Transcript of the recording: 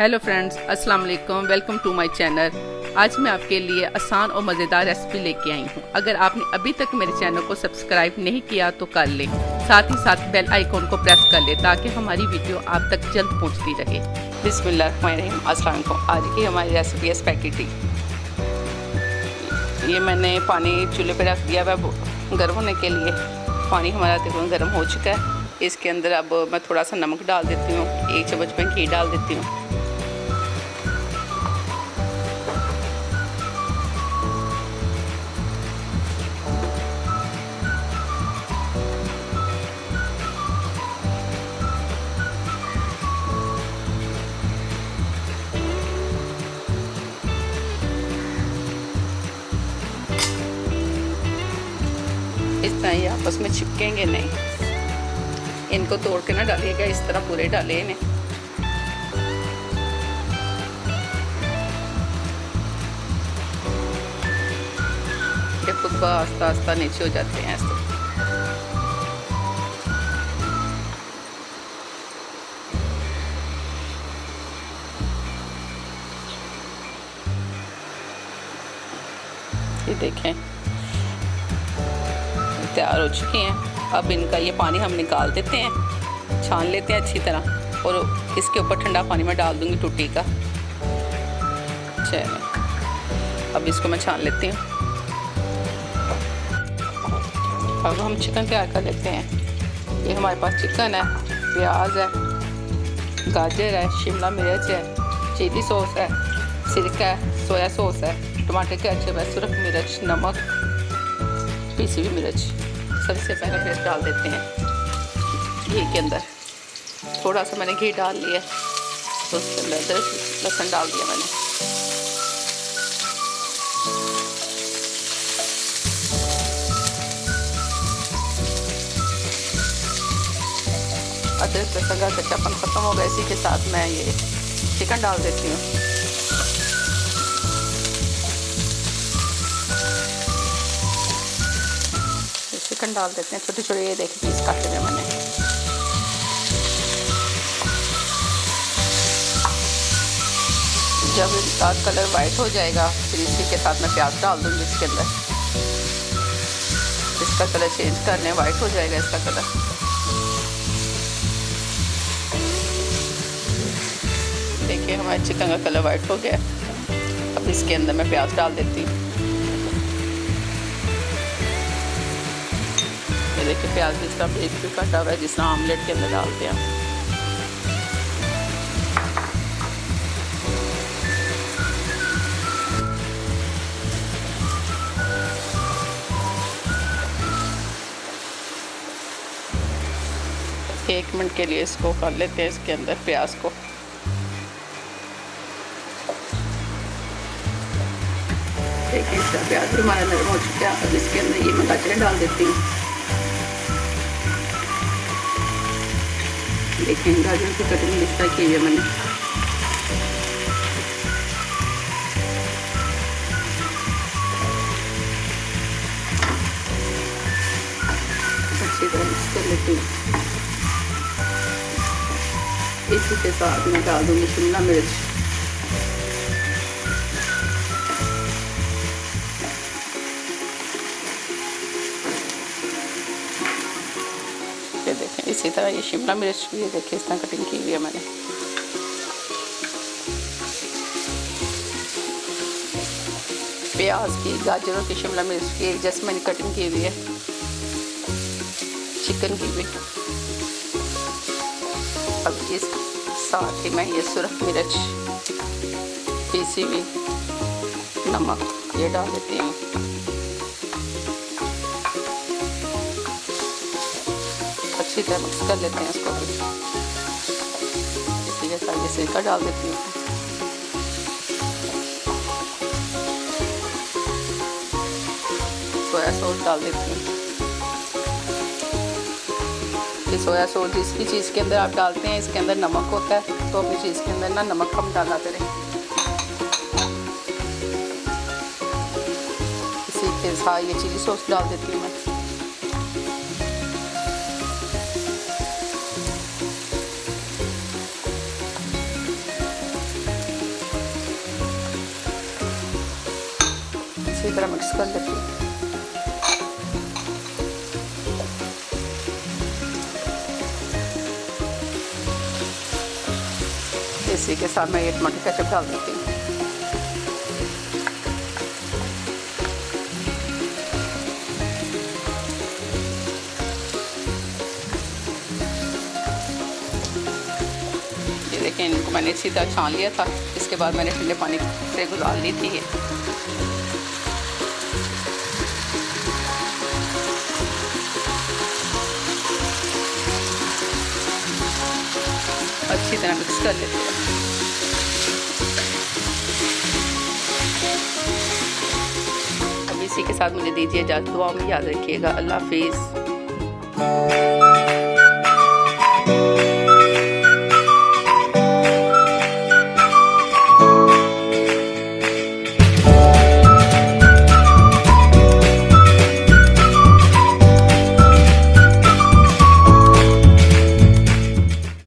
Hello friends, अस्सलाम वालेकुम। Welcome to my channel. आज मैं आपके लिए आसान और मज़ेदार रेसिपी लेके आई हूँ। अगर आपने अभी तक मेरे चैनल को सब्सक्राइब नहीं किया तो कर लें, साथ ही साथ बेल आइकॉन को प्रेस कर लें ताकि हमारी वीडियो आप तक जल्द पहुँचती रहे। बिस्मिल्लाहिर्रहमानिर्रहीम। अस्सलाम वालेकुम। आज की हमारी रेसिपी है स्पैगेटी। ये मैंने पानी चूल्हे पर रख दिया है गर्म होने के लिए। पानी हमारा तकरीबन गर्म हो चुका है। इसके अंदर अब मैं थोड़ा सा नमक डाल देती हूँ, 1 चम्मच में घी डाल देती हूँ। इस तरह ये आपस में चिपकेंगे नहीं, इनको तोड़ के ना डालिएगा, इस तरह पूरे डाले इन्हें। ये खुद आस्ता आस्ता नीचे हो जाते हैं ऐसे। ये देखें तैयार हो चुकी हैं। अब इनका ये पानी हम निकाल देते हैं, छान लेते हैं अच्छी तरह, और इसके ऊपर ठंडा पानी में डाल दूंगी टूटी का। चलिए अब इसको मैं छान लेती हूँ। अब हम चिकन तैयार कर लेते हैं। ये हमारे पास चिकन है, प्याज है, गाजर है, शिमला मिर्च है, चिली सॉस है, सिरका है, सोया सॉस है, टमाटर केचप है, सुरख मिर्च, नमक, पीसी हुई मिर्च। सबसे पहले पेस्ट डाल देते हैं घी के अंदर। थोड़ा सा मैंने घी डाल लिया, तो उसके अंदर अदरक लहसुन डाल दिया मैंने। अदरक लहसुन का कच्चापन ख़त्म होगा। इसी के साथ मैं ये चिकन डाल देती हूँ। चिकन डाल देते हैं, छोटे छोटे ये देखिए पीस काटे हैं मैंने। जब इसका कलर वाइट हो जाएगा फिर इसी के साथ मैं प्याज डाल दूँगी इसके अंदर। इसका कलर चेंज करने वाइट हो जाएगा इसका कलर। देखिए हमारे चिकन का कलर वाइट हो गया। अब इसके अंदर मैं प्याज डाल देती हूँ। देखिए प्याज जिस तरह ब्रेक भी कटा हुआ है, जिस तरह आमलेट के अंदर डालते हैं। एक मिनट के लिए इसको कर लेते हैं इसके अंदर प्याज को। देखिए इसका प्याज भी हमारा नरम हो चुका है। अब इसके अंदर ये मैं गाजरें डाल देती हूँ। देखिए गाजर की कटिंग इस तरह की है मैंने। अच्छी तरह मिक्स कर लेती हूँ। इसी के साथ मैं डाल दूँगी शिमला मिर्च। देखें इसी तरह ये शिमला मिर्च भी है, देखिए इस तरह कटिंग की हुई है मैंने। प्याज की, गाजरों की, शिमला मिर्च की एक जैसे मैंने कटिंग की हुई है। चिकन की भी। अब इस साथ ही मैं ये सुरख मिर्च, पीसी हुई, नमक ये डाल देती हूँ। अच्छी तरह मिक्स कर लेते हैं इसको भी। इसी के साथ ये सिरका डाल देती हूँ। सोया सॉस डाल देती हूँ। ये सोया सॉस जिस भी चीज़ के अंदर आप डालते हैं इसके अंदर नमक होता है, तो अपनी चीज़ के अंदर ना नमक कम डाला करें। इसी के साथ ये चिली सॉस डाल देती हूँ मैं। अच्छी तरह मिक्स कर लेती हूँ। इसी के साथ मैं ये टमाटर केचप डाल देती हूँ। ये देखें, इनको मैंने अच्छी तरह छान लिया था। इसके बाद मैंने ठंडे पानी से गुजार ली थी ये। अच्छी तरह मिक्स कर लेते हैं। अब इसी के साथ मुझे दीजिए इजाज़त। दुआ में याद रखिएगा। अल्लाह हाफिज़।